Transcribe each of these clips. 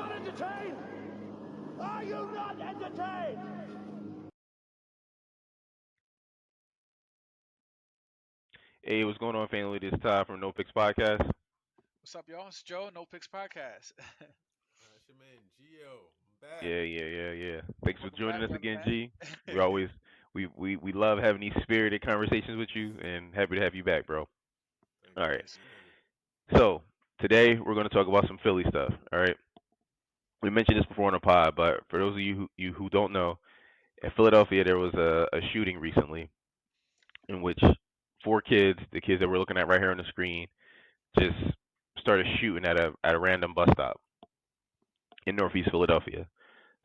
not entertained? Are you not entertained? Hey, what's going on, family? This is Ty from No Picks Podcast. What's up, y'all? It's Joe, No Picks Podcast. It's your man Gio. I'm back. Yeah. Thanks for Welcome joining back, us brother again, man. G. We always we love having these spirited conversations with you, and happy to have you back, bro. Thank All you, right. Yes, sir. thank So today we're going to talk about some Philly stuff. All right. We mentioned this before on the pod, but for those of you who don't know, in Philadelphia there was a shooting recently in which four kids, the kids that we're looking at right here on the screen, just started shooting at a random bus stop in Northeast Philadelphia.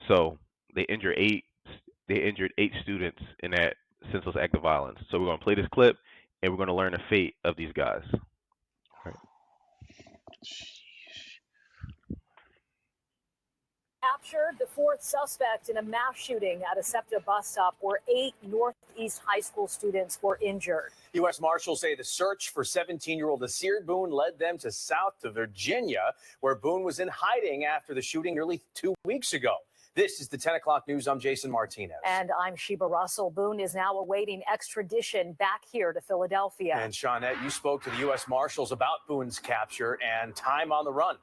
So they injured eight. They injured eight students in that senseless act of violence. So we're gonna play this clip, and we're gonna learn the fate of these guys. All right. Captured the fourth suspect in a mass shooting at a SEPTA bus stop where 8 Northeast high school students were injured. U.S. Marshals say the search for 17-year-old Asir Boone led them to south to Virginia, where Boone was in hiding after the shooting nearly 2 weeks ago. This is the 10 o'clock news. I'm Jason Martinez. And I'm Sheba Russell. Boone is now awaiting extradition back here to Philadelphia. And Shawnette, you spoke to the U.S. Marshals about Boone's capture and time on the run.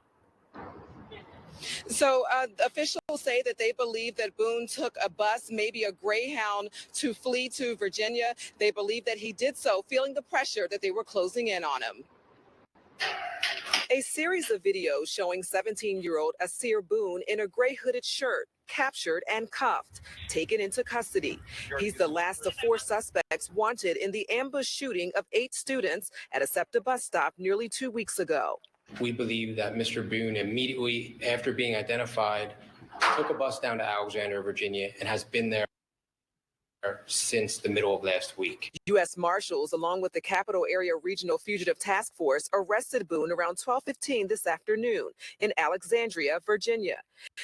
So officials say that they believe that Boone took a bus, maybe a Greyhound, to flee to Virginia. They believe that he did so, feeling the pressure that they were closing in on him. A series of videos showing 17-year-old Asir Boone in a gray hooded shirt, captured and cuffed, taken into custody. He's the last of 4 suspects wanted in the ambush shooting of 8 students at a SEPTA bus stop nearly 2 weeks ago. We believe that Mr. Boone immediately after being identified took a bus down to Alexandria, Virginia, and has been there since the middle of last week. U.S. Marshals, along with the Capital Area Regional Fugitive Task Force, arrested Boone around 12:15 this afternoon in Alexandria, Virginia.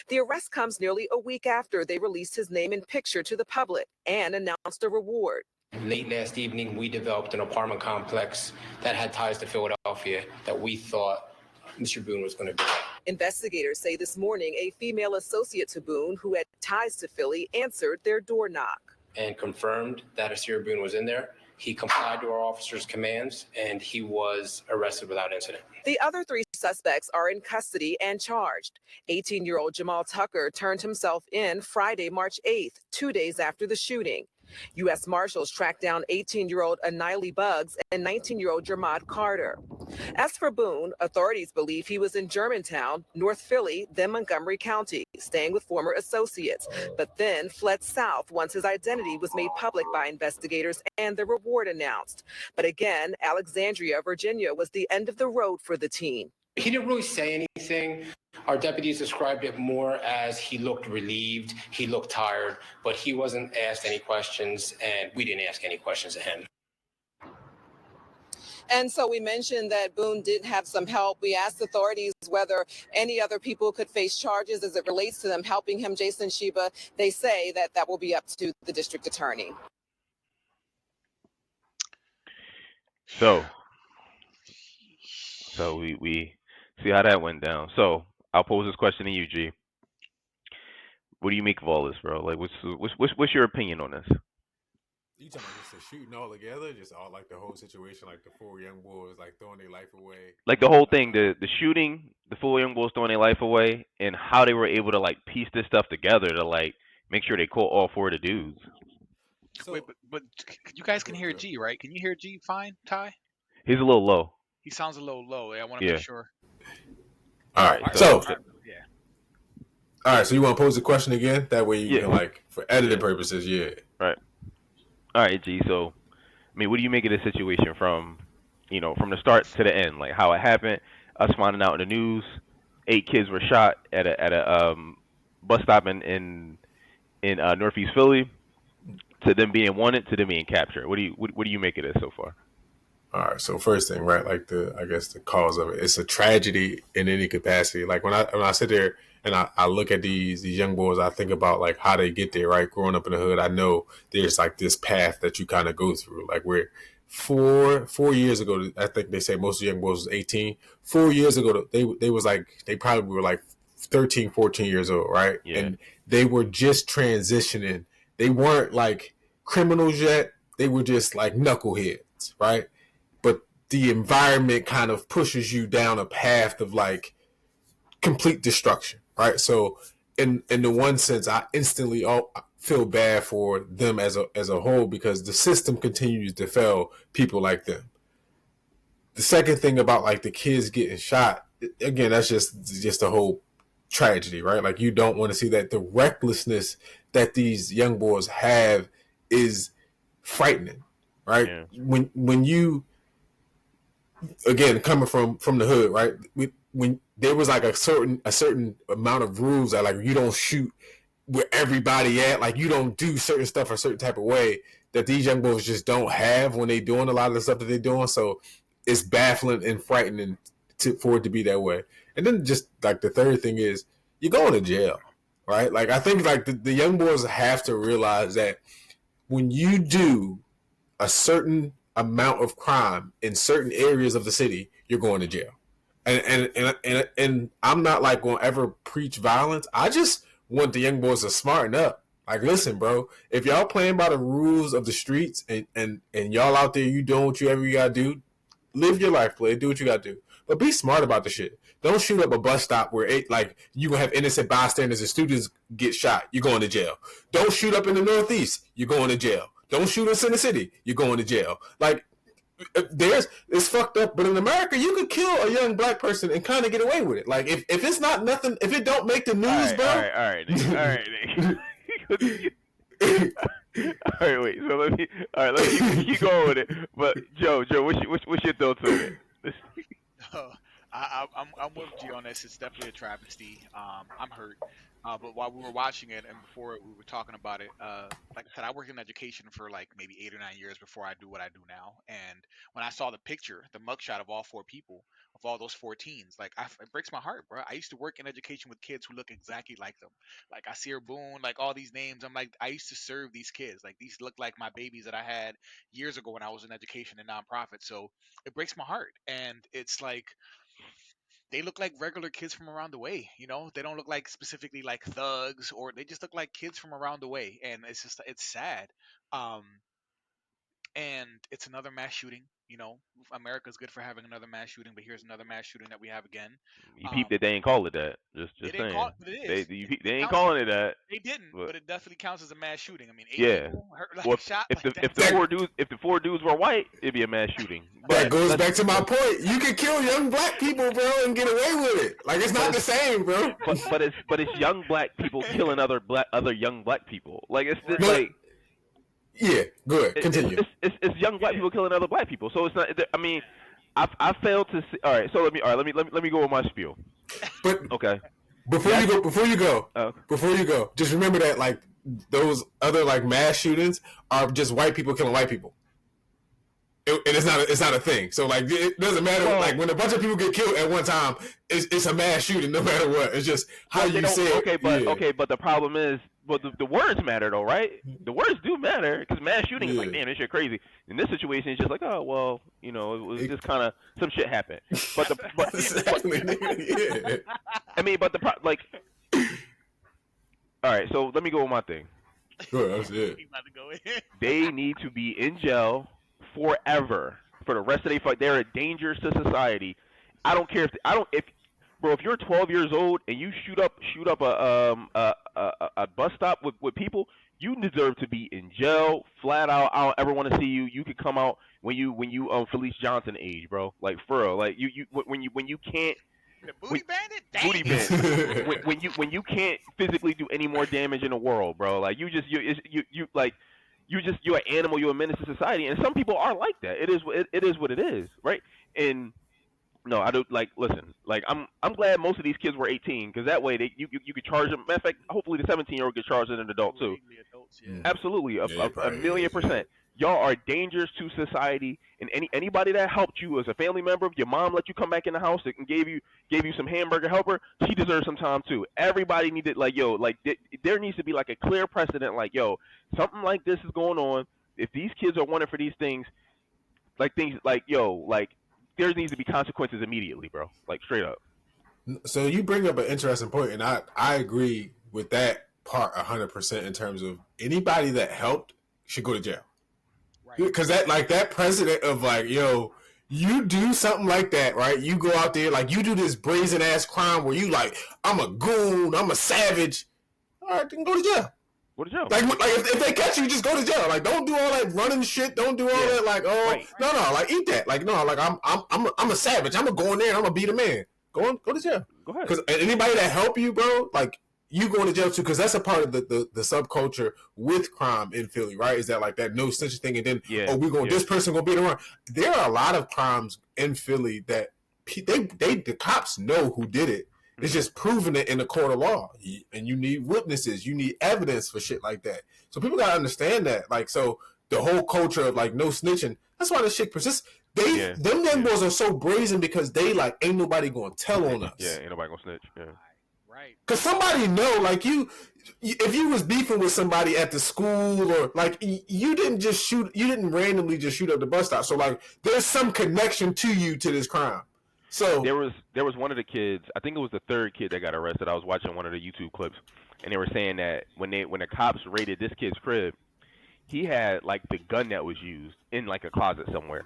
The arrest comes nearly a week after they released his name and picture to the public and announced a reward. Late last evening, we developed an apartment complex that had ties to Philadelphia that we thought Mr. Boone was going to be at. Investigators say this morning a female associate to Boone who had ties to Philly answered their door knock. And confirmed that Asir Boone was in there. He complied to our officer's commands, and he was arrested without incident. The other 3 suspects are in custody and charged. 18-year-old Jamal Tucker turned himself in Friday, March 8th, 2 days after the shooting. U.S. Marshals tracked down 18-year-old Aniley Buggs and 19-year-old Jermod Carter. As for Boone, authorities believe he was in Germantown, North Philly, then Montgomery County, staying with former associates, but then fled south once his identity was made public by investigators and the reward announced. But again, Alexandria, Virginia was the end of the road for the teen. He didn't really say anything. Our deputies described it more as he looked relieved, he looked tired, but he wasn't asked any questions, and we didn't ask any questions of him. And so we mentioned that Boone did have some help. We asked authorities whether any other people could face charges as it relates to them helping him. Jason, Sheba, they say that that will be up to the district attorney. So we see how that went down. So I'll pose this question to you, G. What do you make of all this, bro? Like, what's your opinion on this? You talking about just the shooting all together, just all like the whole situation, like the 4 young boys like throwing their life away, Like the whole thing, the shooting, the 4 young boys throwing their life away, and how they were able to like piece this stuff together to like make sure they caught all 4 of the dudes. So, Wait, but you guys can hear G, right? Can you hear G fine, Ty? He's a little low. He sounds a little low. I want to Yeah. make sure. all right. So- Yeah. All right. So you want to pose the question again? That way you Yeah. can like for editing purposes. Yeah. All right, G. So, I mean, what do you make of this situation from the start to the end? Like how it happened, us finding out in the news, 8 kids were shot at a bus stop in Northeast Philly, to them being wanted, to them being captured. What do you make of this so far? All right. So first thing, right? Like I guess the cause of it. It's a tragedy in any capacity. Like when I sit there and I look at these young boys, I think about like how they get there. Right, growing up in the hood, I know there's like this path that you kind of go through. Like where 4 years ago, I think they say most of the young boys was 18. 4 years ago, they was like they probably were like 13, 14 years old, right? Yeah. And they were just transitioning. They weren't like criminals yet. They were just like knuckleheads, right? But the environment kind of pushes you down a path of like complete destruction, right? So in the one sense, I instantly feel bad for them as a whole because the system continues to fail people like them. The second thing about like the kids getting shot, again, that's just a whole tragedy, right? Like you don't want to see that. The recklessness that these young boys have is frightening, right? Yeah. When you, again, coming from the hood, right? When there was like a certain amount of rules that like you don't shoot where everybody at, like you don't do certain stuff a certain type of way that these young boys just don't have when they doing a lot of the stuff that they're doing. So it's baffling and frightening for it to be that way. And then just like the third thing is you're going to jail, right? Like I think like the young boys have to realize that when you do a certain amount of crime in certain areas of the city, you're going to jail. And I'm not like going to ever preach violence. I just want the young boys to smarten up. Like, listen, bro, if y'all playing by the rules of the streets and y'all out there, you doing whatever you got to do, live your life, play, do what you got to do. But be smart about the shit. Don't shoot up a bus stop where like you gonna have innocent bystanders and students get shot. You're going to jail. Don't shoot up in the Northeast. You're going to jail. Don't shoot us in the city. You're going to jail. Like, it's fucked up. But in America, you could kill a young black person and kind of get away with it. Like, if it's not nothing, if it don't make the news, bro. All right, Nick. All right, wait. So let me keep going with it. But Joe, what's your thoughts on it? I'm with G on this. It's definitely a travesty. I'm hurt. But while we were watching it and before we were talking about it, like I said, I worked in education for like maybe 8 or 9 years before I do what I do now. And when I saw the picture, the mugshot of all 4 people, of all those 4 teens, like it breaks my heart, bro. I used to work in education with kids who look exactly like them. Like Asir Boone, like all these names. I'm like, I used to serve these kids. Like these look like my babies that I had years ago when I was in education and nonprofit. So it breaks my heart. And it's like, they look like regular kids from around the way. You know, they don't look like specifically like thugs, or they just look like kids from around the way. And it's sad. Um, and it's another mass shooting. You know, America's good for having another mass shooting, but here's another mass shooting that we have again. You peeped that they ain't call it that. Just They didn't saying. call it, but it is. They ain't calling it that. They didn't, but it definitely counts as a mass shooting. I mean, 8 Yeah. people hurt, like Well, shot. if like the 4 dudes were white, it'd be a mass shooting. That goes back to my point. You can kill young black people, bro, and get away with it. Like it's not the same, bro. But it's young black people killing other young black people. Like it's just No. like. Yeah, good. Continue. It's young black people killing other black people. So it's not. I mean, I failed to see. All right. So let me go with my spiel. But okay. Before you go, just remember that like those other like mass shootings are just white people killing white people. And it's not a thing. So like it doesn't matter. Well, like when a bunch of people get killed at one time, it's a mass shooting no matter what. It's just how you say it. Okay, but the problem is, but the words matter though, right? The words do matter because mass shooting is like, damn, this shit crazy. In this situation, it's just like, oh well, you know, it was just kind of some shit happened. But I mean, but like, all right. So let me go with my thing. Good, that's it. They need to be in jail forever for the rest of their fight. They're a danger to society. I don't care if you're 12 years old and you shoot up a bus stop with people, you deserve to be in jail flat out. I don't ever want to see you. You could come out when you Felice Johnson age, bro. Like for real. Like when you can't. The booty bandit? Damn. Booty bandit. when you can't physically do any more damage in the world, bro. Like you're an animal. You're a menace to society, and some people are like that. It is what it is, right? And no, I don't like. Listen, like I'm glad most of these kids were 18 because that way you could charge them. Matter of fact, hopefully the 17-year-old gets charged as an adult too. Adults, yeah. Absolutely, a million %. Y'all are dangers to society, and anybody that helped you as a family member, if your mom let you come back in the house and gave you some hamburger helper, she deserves some time too. Everybody needed there needs to be like a clear precedent, like something like this is going on. If these kids are wanted for these things, there needs to be consequences immediately, bro. Like straight up. So you bring up an interesting point, and I agree with that part 100% in terms of anybody that helped should go to jail. Right. Because that precedent of like, yo, you do something like that, right? You go out there, like you do this brazen ass crime where you like, I'm a goon, I'm a savage. All right, then go to jail. Go to jail. Like if they catch you, just go to jail. Like don't do all that running shit. Don't do all that. Like no, like eat that. Like no, like I'm a savage. I'm gonna go in there. I'm gonna beat a man. Go to jail. Go ahead. Because anybody that help you, bro, like you going to jail too. Because that's a part of the subculture with crime in Philly, right? Is that like that no snitching thing, and then this person gonna beat around. There are a lot of crimes in Philly that the cops know who did it. It's just proving it in the court of law, and you need witnesses, you need evidence for shit like that. So people gotta understand that. Like, so the whole culture of like no snitching. That's why this shit persists. Them young boys are so brazen because they like ain't nobody gonna tell on us. Yeah, ain't nobody gonna snitch. Yeah, right. Cause somebody know, like if you was beefing with somebody at the school or like you didn't randomly just shoot up the bus stop. So like there's some connection to you to this crime. So there was one of the kids, I think it was the third kid that got arrested. I was watching one of the YouTube clips, and they were saying that when the cops raided this kid's crib, he had like the gun that was used in like a closet somewhere.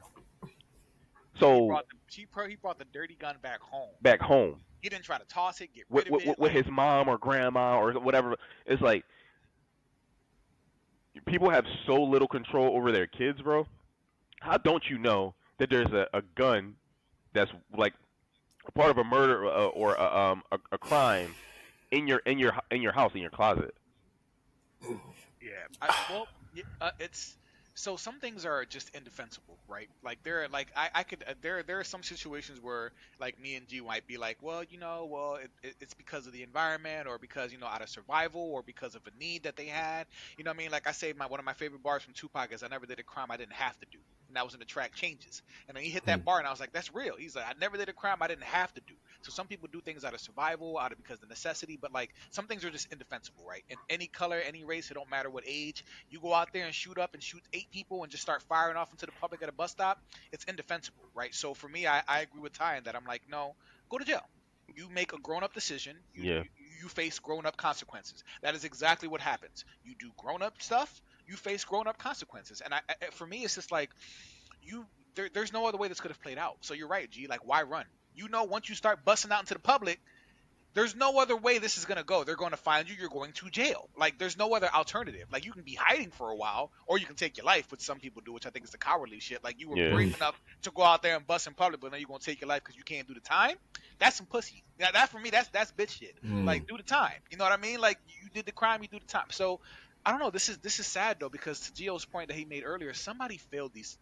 So he brought the dirty gun back home. Back home. He didn't try to toss it, get rid of it. With his mom or grandma or whatever. It's like people have so little control over their kids, bro. How don't you know that there's a gun that's like part of a murder or a crime in your house, in your closet? Yeah, it's so some things are just indefensible, right? Like there are some situations where like me and G might be like, well, it's because of the environment or because out of survival or because of a need that they had. You know what I mean? Like I say, one of my favorite bars from Tupac is, "I never did a crime I didn't have to do." And that was in the track Changes. And then he hit that bar, and I was like, that's real. He's like, I never did a crime I didn't have to do. So some people do things out of survival, because of necessity, but like some things are just indefensible, right? In any color, any race, it don't matter what age. You go out there and shoot 8 people and just start firing off into the public at a bus stop, it's indefensible, right? So for me, I agree with Ty in that I'm like, no, go to jail. You make a grown-up decision. You face grown-up consequences. That is exactly what happens. You do grown-up stuff, you face grown-up consequences. And for me, it's just like there's no other way this could have played out. So you're right, G. Like, why run? Once you start busting out into the public, there's no other way this is going to go. They're going to find you. You're going to jail. Like, there's no other alternative. Like, you can be hiding for a while, or you can take your life, which some people do, which I think is the cowardly shit. Like, you were brave enough to go out there and bust in public, but now you're going to take your life because you can't do the time. That's some pussy. Now, that for me, that's bitch shit. Like, do the time. You know what I mean? Like, you did the crime, you do the time. So I don't know. This is sad though, because to Gio's point that he made earlier, somebody failed these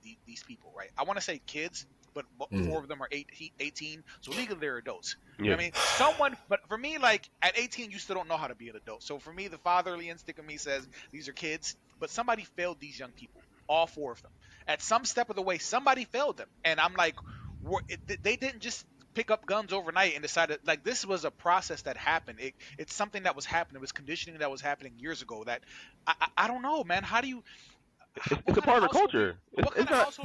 people, right? I want to say kids, but 4 of them are 18, so legally they're adults. You know what I mean? But for me, like at 18, you still don't know how to be an adult. So for me, the fatherly instinct of me says these are kids, but somebody failed these young people, all 4 of them. At some step of the way, somebody failed them, and I'm like, they didn't just pick up guns overnight and decided, like, this was a process that happened. It's something that was happening. It was conditioning that was happening years ago. That I don't know, man. How do you? It's a part of the culture. It's not.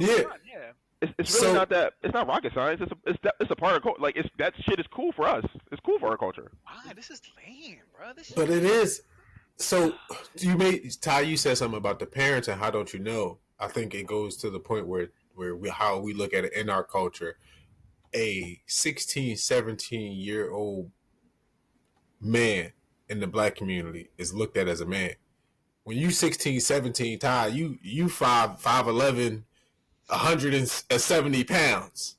It's really not that. It's not rocket science. It's a part of culture. Like that shit is cool for us. It's cool for our culture. Wow, this is lame, bro. But it is. So Ty, you said something about the parents and how don't you know? I think it goes to the point where how we look at it in our culture. A 16, 17-year-old man in the black community is looked at as a man. When you 16, 17, Ty, you 5'11", 170 pounds.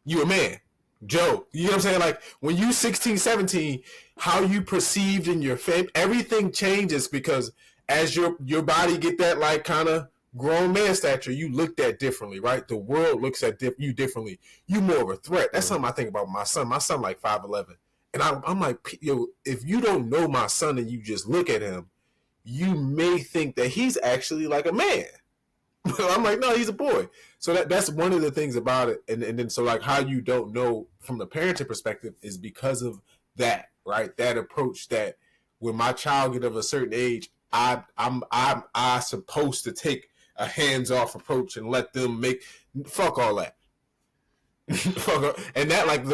You a man. Joe, you know what I'm saying? Like when you 16, 17, how you perceived in your family, everything changes because as your body get that like kind of grown man stature, you looked at differently, right? The world looks at you differently. You more of a threat. That's something I think about my son. My son like 5'11", and I'm like, yo, if you don't know my son and you just look at him, you may think that he's actually like a man. I'm like, no, he's a boy. So that's one of the things about it. And then so like how you don't know from the parenting perspective is because of that, right? That approach that when my child get of a certain age, I'm supposed to take a hands-off approach and let them fuck all that. And that like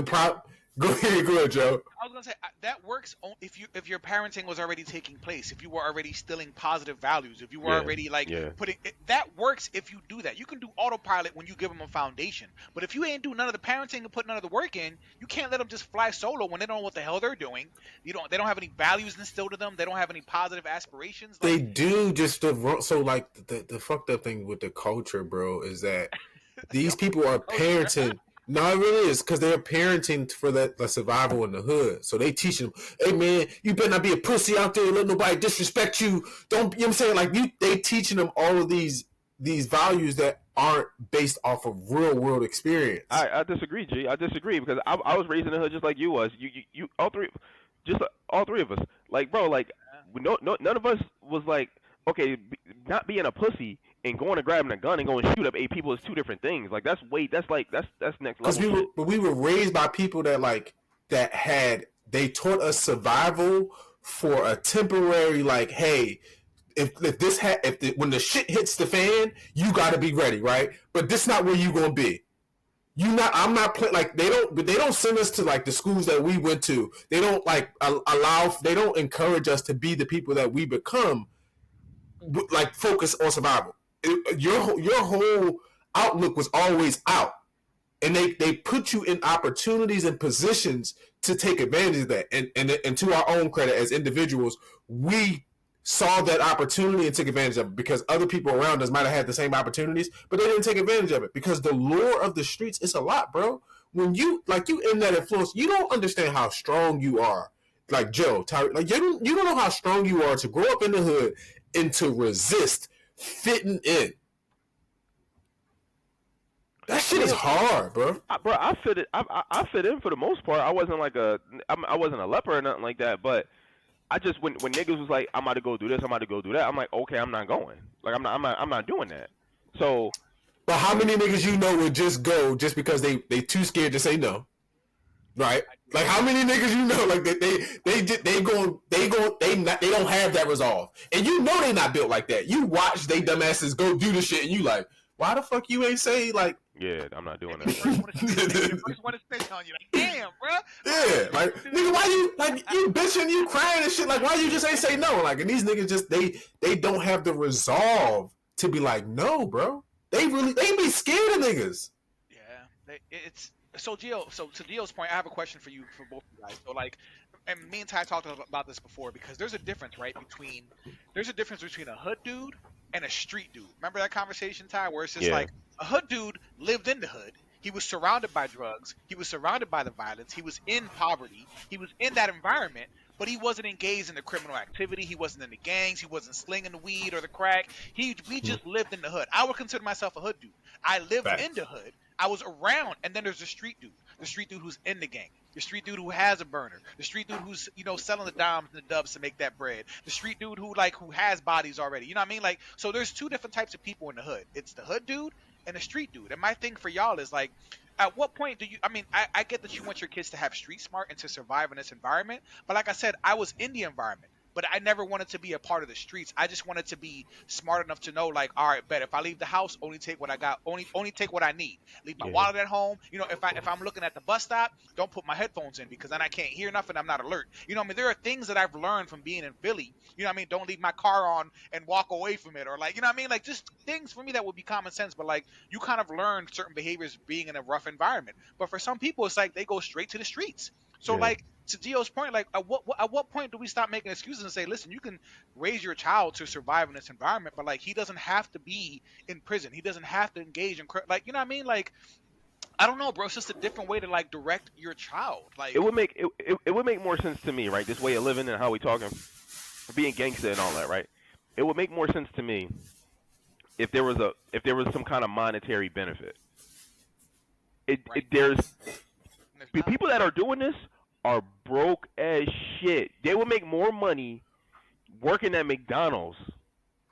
Go ahead, Joe. I was gonna say that works if your parenting was already taking place, if you were already instilling positive values, if you were already putting that works if you do that. You can do autopilot when you give them a foundation, but if you ain't do none of the parenting and put none of the work in, you can't let them just fly solo when they don't know what the hell they're doing. They don't have any values instilled in them. They don't have any positive aspirations. They do just so like the fucked up thing with the culture, bro, is that these people are parenting. No, it really is because they're parenting for the survival in the hood. So they teach them, hey man, you better not be a pussy out there. Let nobody disrespect you. Don't, you know what I'm saying? Like they teaching them all of these values that aren't based off of real world experience. I disagree, G. I disagree because I was raised in the hood just like you was. You all three of us. Like, bro, like none of us was like, okay, not being a pussy and going and grabbing a gun and going and shoot up 8 people is 2 different things. Like that's next level. Because we were raised by people that they taught us survival for a temporary, like, hey, when the shit hits the fan, you got to be ready, right? But this not where you gonna be. I'm not playing. Like they don't send us to like the schools that we went to. They don't like they don't encourage us to be the people that we become. Like focus on survival. Your whole outlook was always out, and they put you in opportunities and positions to take advantage of that. And to our own credit as individuals, we saw that opportunity and took advantage of it because other people around us might have had the same opportunities, but they didn't take advantage of it because the lure of the streets is a lot, bro. When you in that influence, you don't understand how strong you are. Like Joe, Tyreek, like you don't know how strong you are to grow up in the hood and to resist fitting in. That shit is hard, bro. Bro, I fit in for the most part. I wasn't a leper or nothing like that, but I just when niggas was like, I'm about to go do this, I'm about to go do that, I'm like, okay, I'm not going. Like I'm not doing that. So, but how many niggas you know would just go just because they too scared to say no, right? Like how many niggas you know like they don't have that resolve, and you know they not built like that. You watch they dumbasses go do the shit, and you like, why the fuck you ain't say like? Yeah, I'm not doing that. First one to snitch on you, like, damn, bro. Yeah, like nigga, why you like you bitching, you crying and shit? Like, why you just ain't say no? Like, and these niggas just they don't have the resolve to be like, no, bro. They be scared of niggas. Yeah, it's so Gio. So to Gio's point, I have a question for you, for both of you guys. So like, and me and Ty talked about this before because there's a difference, right? There's a difference between a hood dude and a street dude. Remember that conversation, Ty, where it's just like a hood dude lived in the hood. He was surrounded by drugs. He was surrounded by the violence. He was in poverty. He was in that environment, but he wasn't engaged in the criminal activity. He wasn't in the gangs. He wasn't slinging the weed or the crack. We just lived in the hood. I would consider myself a hood dude. I lived in the hood. I was around, and then there's the street dude who's in the gang, the street dude who has a burner, the street dude who's selling the dimes and the dubs to make that bread, the street dude who has bodies already. You know what I mean? Like, so there's 2 different types of people in the hood. It's the hood dude and the street dude. And my thing for y'all is like, at what point do you? I mean, I get that you want your kids to have street smart and to survive in this environment, but like I said, I was in the environment. But I never wanted to be a part of the streets. I just wanted to be smart enough to know, like, all right, bet if I leave the house, only take what I got, only take what I need. Leave my wallet at home. If I'm looking at the bus stop, don't put my headphones in because then I can't hear nothing. I'm not alert. I mean, there are things that I've learned from being in Philly. You know what I mean? Don't leave my car on and walk away from it, or like, you know what I mean? Like, just things for me that would be common sense. But like, you kind of learn certain behaviors being in a rough environment. But for some people, it's like they go straight to the streets. So like, to Gio's point, like at what point do we stop making excuses and say, listen, you can raise your child to survive in this environment, but like he doesn't have to be in prison. He doesn't have to engage in like, you know what I mean? Like, I don't know, bro. It's just a different way to like direct your child. Like, it would make more sense to me, right? This way of living and how we talking, being gangster and all that, right? It would make more sense to me if there was some kind of monetary benefit. There's people that are doing this are broke as shit. They will make more money working at McDonald's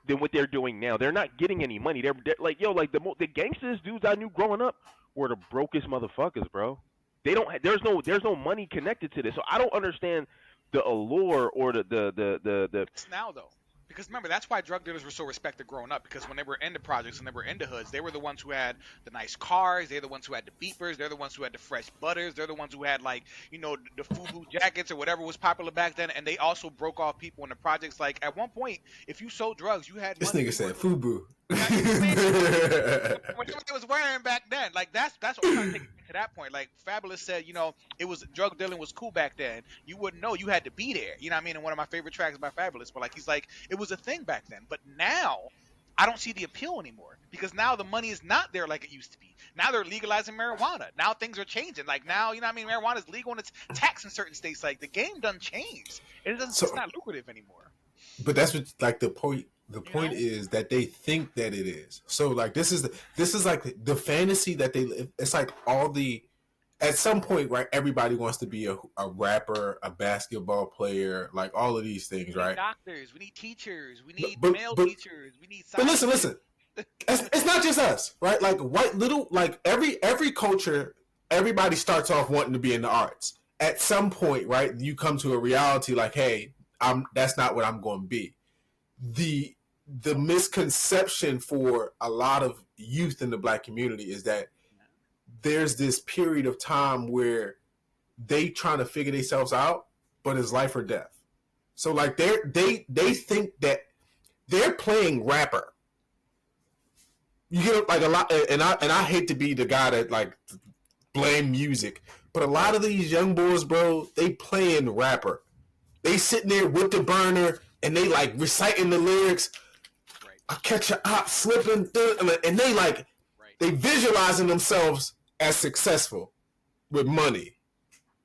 than what they're doing now. They're not getting any money. They're like, the gangsters dudes I knew growing up were the brokest motherfuckers, bro. There's no money connected to this. So I don't understand the allure or the It's now though. Because remember, that's why drug dealers were so respected growing up. Because when they were in the projects and they were in the hoods, they were the ones who had the nice cars. They're the ones who had the beepers. They're the ones who had the fresh butters. They're the ones who had like the FUBU jackets or whatever was popular back then. And they also broke off people in the projects. Like at one point, if you sold drugs, you had This money. nigga said FUBU. What they was wearing back then, like that's what I'm trying to take it to that point. Like Fabulous said, it was drug dealing was cool back then. You wouldn't know, you had to be there. You know what I mean? And one of my favorite tracks by Fabulous, but like he's like, it was a thing back then. But now I don't see the appeal anymore because now the money is not there like it used to be. Now they're legalizing marijuana. Now things are changing. Like now, you know what I mean? Marijuana is legal and it's taxed in certain states. Like the game done changed. It's not lucrative anymore. But that's what like the point. The point is that they think that it is. So like this is like the fantasy that they live. It's like at some point, right? Everybody wants to be a rapper, a basketball player, like all of these things, right? We need doctors, we need teachers, we need male teachers, we need. But listen. It's not just us, right? Like every culture, everybody starts off wanting to be in the arts. At some point, right? You come to a reality like, hey, that's not what I'm going to be. The misconception for a lot of youth in the Black community is that there's this period of time where they trying to figure themselves out, but it's life or death. So like they think that they're playing rapper. You get like a lot, and I hate to be the guy that like blame music, but a lot of these young boys, bro, they playing rapper. They sitting there with the burner and they like reciting the lyrics. I catch a op slipping through, and they like they visualizing themselves as successful with money,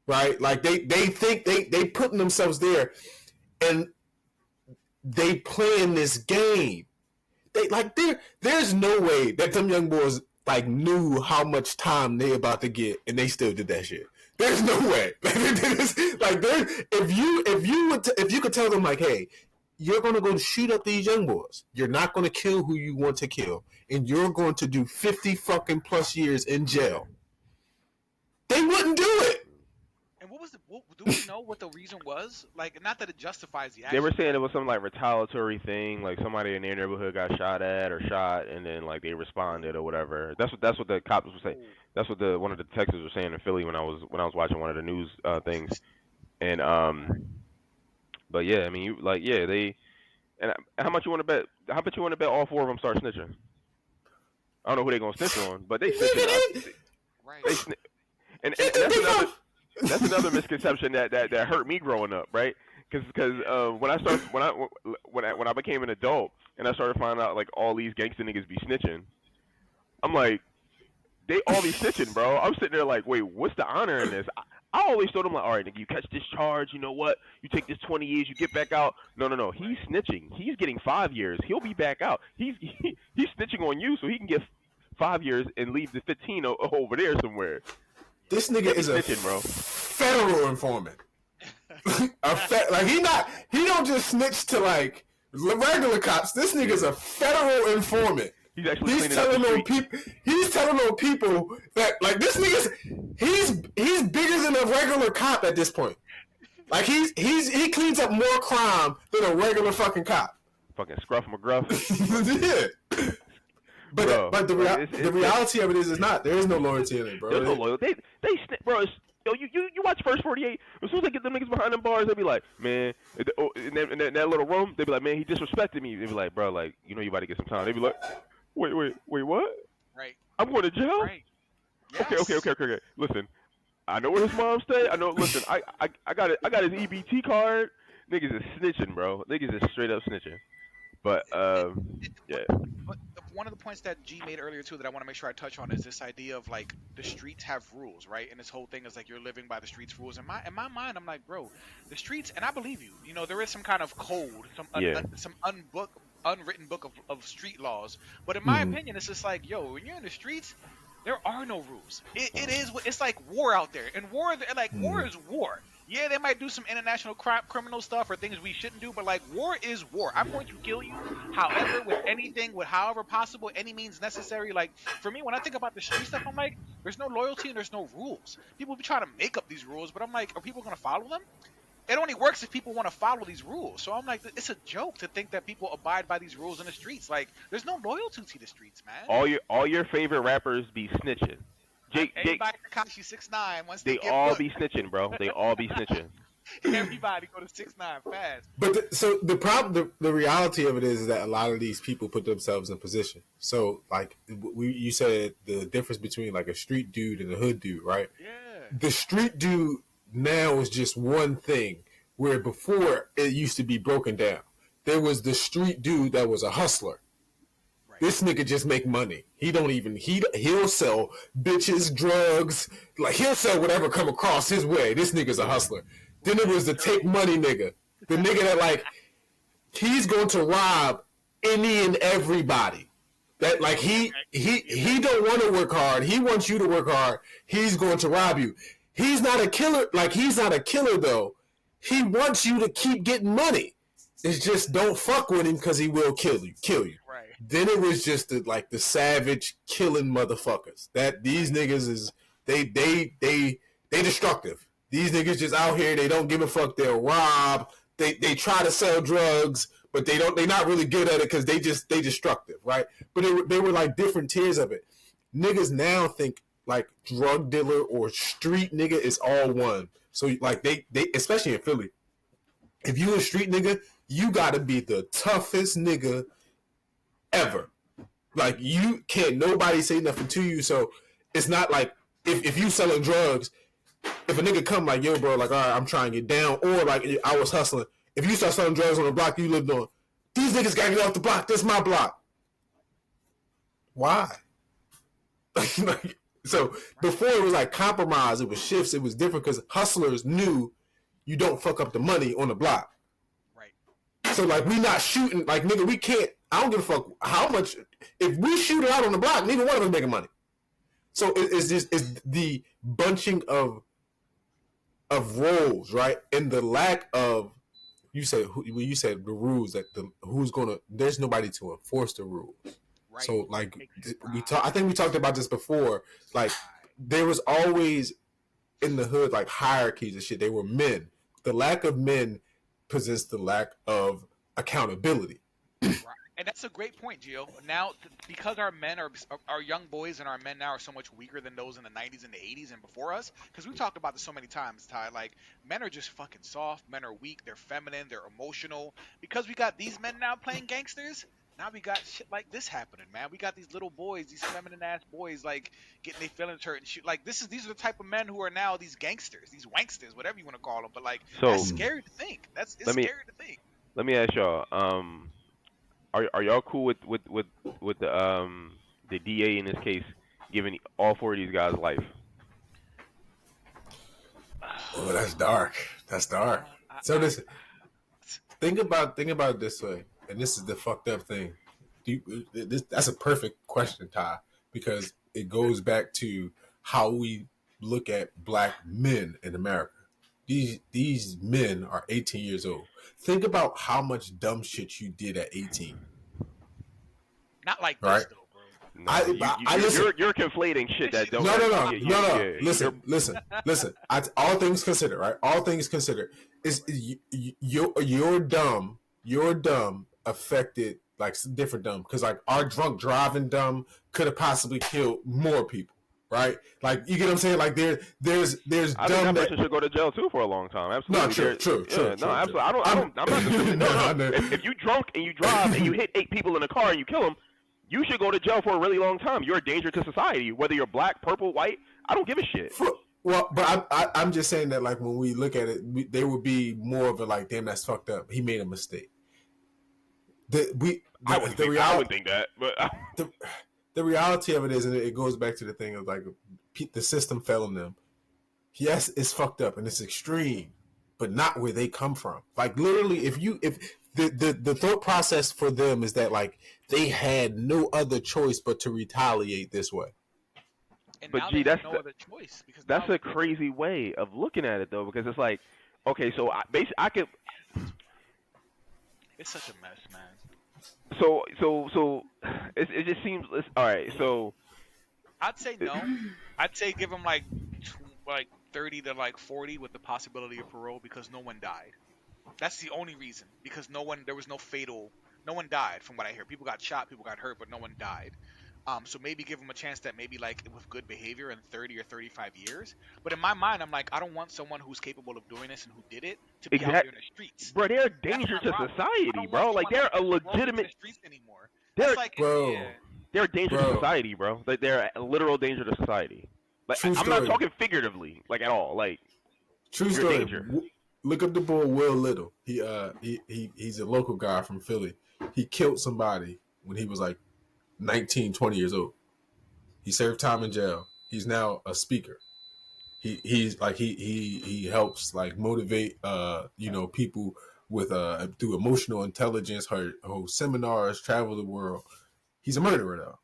right? Like they think they putting themselves there, and they playing this game. They like there's no way that them young boys like knew how much time they about to get, and they still did that shit. There's no way. Like if you could tell them like, hey, you're going to go shoot up these young boys. You're not going to kill who you want to kill. And you're going to do 50 fucking plus years in jail. They wouldn't do it. And do we know what the reason was? Like, not that it justifies the action. They were saying it was some like retaliatory thing, like somebody in their neighborhood got shot at or shot, and then like they responded or whatever. That's what the cops were saying. That's what one of the detectives were saying in Philly when I was watching one of the news things. And but yeah, I mean, how much you want to bet? How much you want to bet all four of them start snitching? I don't know who they're gonna snitch on, but they snitching. Right. And that's another misconception that hurt me growing up, right? Because when I became an adult and I started finding out like all these gangster niggas be snitching, I'm like, they all be snitching, bro. I'm sitting there like, wait, what's the honor in this? I always told him like, all right, nigga, you catch this charge, you know what? You take this 20 years, you get back out. No. He's snitching. He's getting 5 years. He'll be back out. He's snitching on you so he can get 5 years and leave the 15 over there somewhere. This nigga is snitching, bro. Federal informant. He don't just snitch to like regular cops. This nigga's a federal informant. He's actually telling on people. He's telling on people that like this nigga's he's bigger than a regular cop at this point. Like he cleans up more crime than a regular fucking cop. Fucking Scruff McGruff. Yeah. But the reality of it is not. There is no loyalty in it, bro. There's no loyalty. Bro. You watch First 48. As soon as they get them niggas behind them bars, they be like, man, in that little room, they be like, man, he disrespected me. They be like, bro, like, you know you about to get some time. They be like, wait, what? Right. I'm going to jail? Right. Yes. Okay. Listen, I know where his mom stay. I know. Listen, I got his EBT card. Niggas is snitching, bro. Niggas is straight up snitching. But yeah. But one of the points that G made earlier too that I want to make sure I touch on is this idea of like the streets have rules, right? And this whole thing is like you're living by the streets' rules. In my mind, I'm like, bro, the streets, and I believe you. You know, there is some kind of code, some unwritten book of street laws. But in my opinion, it's just like, yo, when you're in the streets, there are no rules. It's like war out there, and war is war. Yeah, they might do some international criminal stuff or things we shouldn't do, but like war is war. I'm going to kill you, however, with anything, with however possible, any means necessary. Like for me, when I think about the street stuff, I'm like, there's no loyalty and there's no rules. People be trying to make up these rules, but I'm like, are people going to follow them? it only works if people want to follow these rules. So I'm like, it's a joke to think that people abide by these rules in the streets. Like, there's no loyalty to the streets, man. All your favorite rappers be snitching. Everybody Takashi 6ix9ine wants to They get all booked. be snitching, bro. They all be snitching. Everybody go to 6ix9ine fast. But so the problem, the reality of it is that a lot of these people put themselves in position. So like you said, the difference between like a street dude and a hood dude, right? Yeah. The street dude now is just one thing, where before it used to be broken down. There was the street dude that was a hustler. Right. This nigga just make money. He'll sell bitches, drugs, like he'll sell whatever come across his way. This nigga's a hustler. Then it was the take money nigga. The nigga that like he's going to rob any and everybody. That like he don't want to work hard. He wants you to work hard. He's going to rob you. He's not a killer. Like he's not a killer though. He wants you to keep getting money. It's just don't fuck with him because he will kill you. Right. Then it was just the savage killing motherfuckers. That these niggas is they destructive. These niggas just out here. They don't give a fuck. They'll rob. They try to sell drugs, but they don't. They're not really good at it because they destructive, right? But they were like different tiers of it. Niggas now think like drug dealer or street nigga is all one. So like they especially in Philly, if you a street nigga, you gotta be the toughest nigga ever. Like you can't nobody say nothing to you. So it's not like if you selling drugs, if a nigga come like, yo bro, like all right, I'm trying to get down, or like I was hustling. If you start selling drugs on the block you lived on, these niggas gotta get off the block. This is my block. Why? So before it was like compromise, it was shifts, it was different because hustlers knew you don't fuck up the money on the block. Right. So like we not shooting, like nigga, we can't. I don't give a fuck how much. If we shoot it out on the block, neither one of us making money. So it's the bunching of roles, right, and the lack of you said the rules that there's nobody to enforce the rules. Right. So like I think we talked about this before. Like there was always in the hood like hierarchies and shit. They were men. The lack of men presents the lack of accountability. Right. And that's a great point, Gio. Now, because our young boys and our men now are so much weaker than those in the 90s and the 80s and before us, because we've talked about this so many times, Ty, like, men are just fucking soft, men are weak, they're feminine, they're emotional. Because we got these men now playing gangsters, now we got shit like this happening, man. We got these little boys, these feminine-ass boys, like, getting their feelings hurt and shit. Like, these are the type of men who are now these gangsters, these wanksters, whatever you want to call them. But, like, that's scary to think. It's scary to think. Let me ask y'all, are y'all cool with the DA in this case giving all four of these guys life? Oh, that's dark. That's dark. So listen, think about it this way, and this is the fucked up thing. That's a perfect question, Ty, because it goes back to how we look at black men in America. These men are 18 years old. Think about how much dumb shit you did at 18. Not like right? this, though, bro. No, you're conflating shit that don't. No. Listen. All things considered, right? All things considered, is your dumb affected like different dumb because like our drunk driving dumb could have possibly killed more people. Right, like you get what I'm saying. Like there's I think that person should go to jail too for a long time. Absolutely. No, true. No, absolutely. I'm not disputing. No. If you drunk and you drive and you hit 8 people in a car and you kill them, you should go to jail for a really long time. You're a danger to society, whether you're black, purple, white. I don't give a shit. Well, but I'm just saying that like when we look at it, there would be more of a like, damn, that's fucked up. He made a mistake. I would think that, but. The reality of it is, and it goes back to the thing of like the system failing them. Yes, it's fucked up and it's extreme, but not where they come from. Like literally, if the thought process for them is that like they had no other choice but to retaliate this way. And but gee, that's a crazy way of looking at it though, because it's like, okay, so I could. It's such a mess, man. So it just seems all right. So I'd say no. I'd say give him like 30 to like 40 with the possibility of parole because no one died. That's the only reason, because there was no one died from what I hear. People got shot, people got hurt, but no one died. So maybe give them a chance that maybe like with good behavior in 30 or 35 years. But in my mind, I'm like, I don't want someone who's capable of doing this and who did it to be out there in the streets. Bro, they're a danger to society, bro. Like they're a legitimate. Streets anymore. They're like, they're a danger to society, bro. Like they're a literal danger to society. Like I'm not talking figuratively, like at all. Like true story. Look up the boy Will Little. He's a local guy from Philly. He killed somebody when he was like 19, 20 years old. He served time in jail. He's now a speaker. He helps like motivate people with through emotional intelligence, hold seminars, travel the world. He's a murderer though.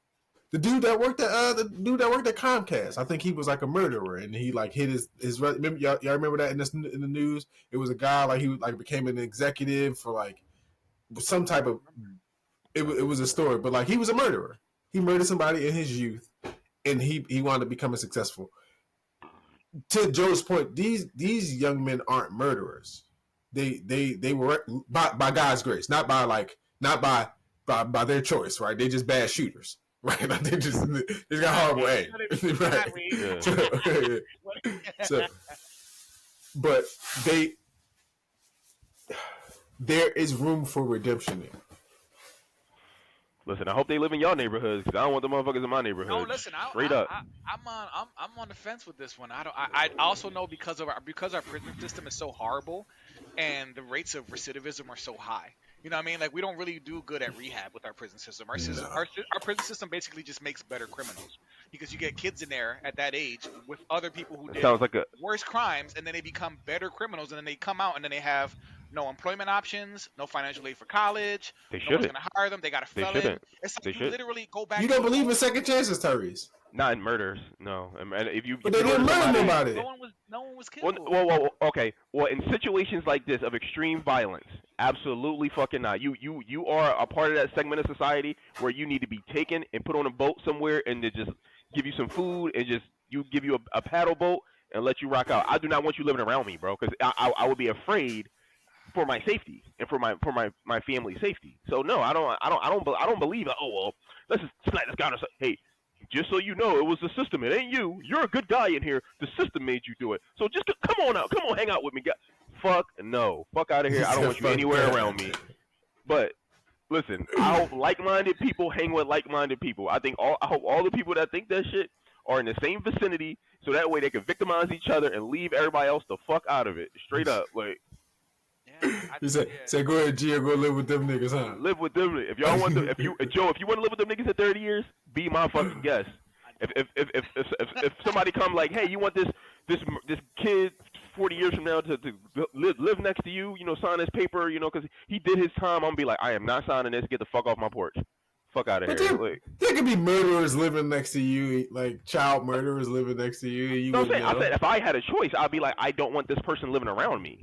The dude that worked at Comcast, I think he was like a murderer, and he like hit his. Remember, y'all remember that in the news? It was a guy like he like became an executive for like some type of. It was a story, but like he was a murderer. He murdered somebody in his youth, and he wanted to become successful. To Joe's point, these young men aren't murderers. They were by God's grace, not by their choice, right? They just bad shooters. Right, like they got horrible aim. Right. Yeah. So, but there is room for redemption there. Listen, I hope they live in y'all neighborhoods because I don't want the motherfuckers in my neighborhood. No, listen, straight up. I'm on the fence with this one. I also know because our prison system is so horrible, and the rates of recidivism are so high. You know what I mean? Like we don't really do good at rehab with our prison system. Our prison system basically just makes better criminals because you get kids in there at that age with other people who did worse crimes, and then they become better criminals, and then they come out and then they have no employment options, no financial aid for college. They no shouldn't. one's gonna hire them. They got a felon. They shouldn't. It's like they you should. literally go back. You don't believe in second chances, Tyrese? Not in murders, no. And if you, but they didn't murder nobody. No one was killed. Well, okay. Well, in situations like this of extreme violence, absolutely fucking not. You are a part of that segment of society where you need to be taken and put on a boat somewhere and to just give you some food and just give you a paddle boat and let you rock out. I do not want you living around me, bro, because I would be afraid for my safety and for my family's safety. So no, I don't believe. Oh well, let's just smack this guy. Hey. Just so you know, it was the system. It ain't you. You're a good guy in here. The system made you do it. So just come on out. Come on, hang out with me. Fuck no. Fuck out of here. I don't want you anywhere around me. But listen, I hope like-minded people hang with like-minded people. I hope all the people that think that shit are in the same vicinity, so that way they can victimize each other and leave everybody else the fuck out of it. Straight up, like. You say go ahead, Gio, go live with them niggas, huh? Live with them. If y'all want to, Joe, if you want to live with them niggas in 30 years, be my fucking guest. If somebody come like, hey, you want this kid 40 years from now to live next to you, sign this paper, because he did his time, I'm gonna be like, I am not signing this. Get the fuck off my porch. Fuck out of here. There could be murderers living next to you, like child murderers living next to you. I said if I had a choice, I'd be like, I don't want this person living around me.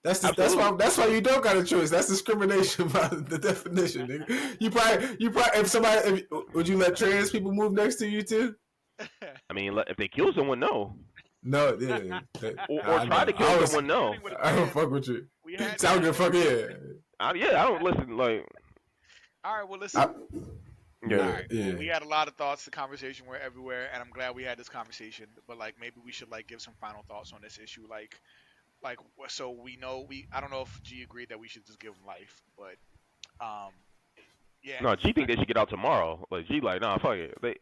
That's why you don't got a choice. That's discrimination by the definition, nigga. You probably would you let trans people move next to you too? I mean, if they kill someone, no. No, yeah. or try to kill someone, no. I don't fuck with you. Sound good, fuck yeah. I don't listen. Like, all right, well, listen. Well, we had a lot of thoughts. The conversation went everywhere, and I'm glad we had this conversation. But like, maybe we should like give some final thoughts on this issue, like, so we know I don't know if G agreed that we should just give him life, but yeah. No, G think they should get out tomorrow. Like G like, nah, fuck it. Why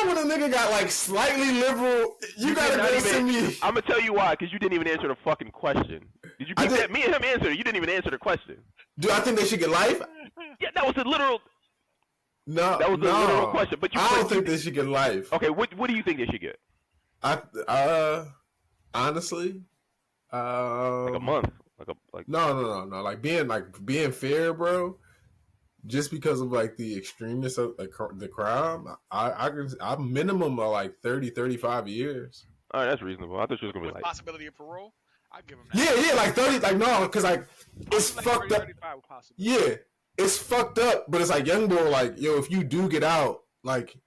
when a nigga got like slightly liberal, you gotta go send me. I'm gonna tell you why, because you didn't even answer the fucking question. Did you get that? Me and him answered. You didn't even answer the question. Do I think they should get life? Yeah, that was a literal. No, that was a literal question. But I don't think they should get life. Okay, what do you think they should get? Honestly, like a month, no, like being fair, bro. Just because of like the extremeness of the crime, I minimum of like 30, 35 years. All right, that's reasonable. I thought she was gonna be like possibility of parole. I'd give him that. Yeah, like 30, like no, because like it's fucked up. Yeah, it's fucked up, but it's like young boy, like yo, if you do get out, like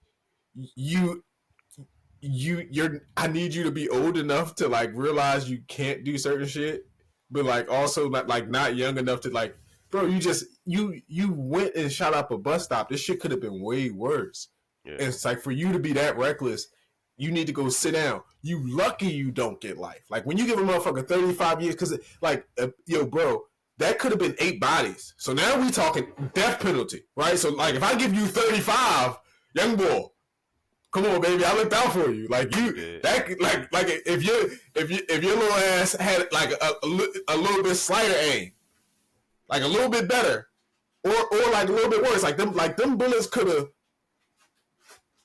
I need you to be old enough to like realize you can't do certain shit, but like also not young enough to like, bro, you went and shot up a bus stop. This shit could have been way worse. Yeah. And it's like for you to be that reckless, you need to go sit down. You lucky you don't get life. Like when you give a motherfucker 35 years, because yo, bro, that could have been 8 bodies. So now we talking death penalty, right? So like if I give you 35, young boy, come on, baby, I looked out for you. Like you, that like if your little ass had like a little bit slighter aim, like a little bit better, or like a little bit worse, like them bullets could have.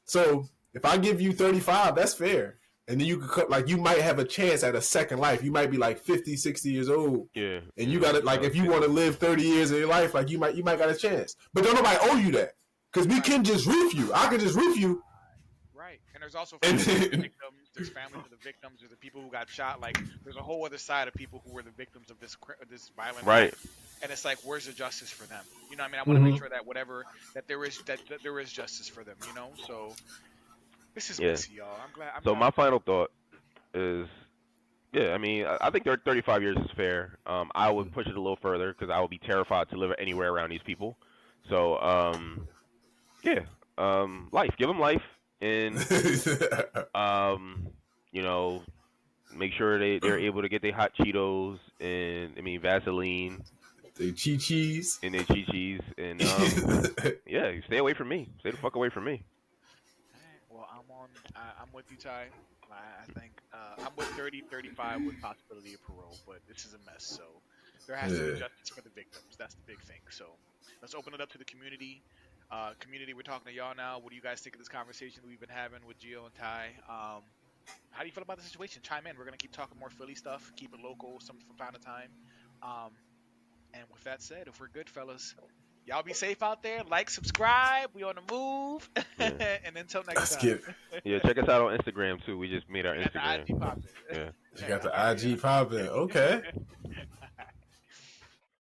So if I give you 35, that's fair. And then you could cut, like, you might have a chance at a second life. You might be like 50, 60 years old. Yeah. And you got to, like, if you want to live 30 years of your life, like, you might got a chance. But don't nobody owe you that. Because we can just roof you. I can just roof you. Right. And there's also families of the victims. There's families of the victims. There's the people who got shot. Like, there's a whole other side of people who were the victims of this violent Right. act. And it's like, where's the justice for them? You know what I mean? I want to make sure that there is justice for them, you know? So this is messy, y'all. I'm glad. My final thought is, I mean, I think 35 years is fair. I would push it a little further because I would be terrified to live anywhere around these people. So, life. Give them life, and you know, make sure they're able to get their hot Cheetos and Vaseline. They chi-chis. And they chi-chis. And stay away from me. Stay the fuck away from me. Well, I'm with you, Ty. I think I'm with 30, 35 with possibility of parole, but this is a mess. So there has to be justice for the victims. That's the big thing. So let's open it up to the community. Community, we're talking to y'all now. What do you guys think of this conversation we've been having with Gio and Ty? How do you feel about the situation? Chime in. We're gonna keep talking more Philly stuff, keep it local, something from time to time. And with that said, if we're good, fellas, y'all be safe out there. Like, subscribe. We on the move. Yeah. And until next time. Check us out on Instagram too. We just made our Instagram. IG popping. Yeah. You got the IG popping. Okay.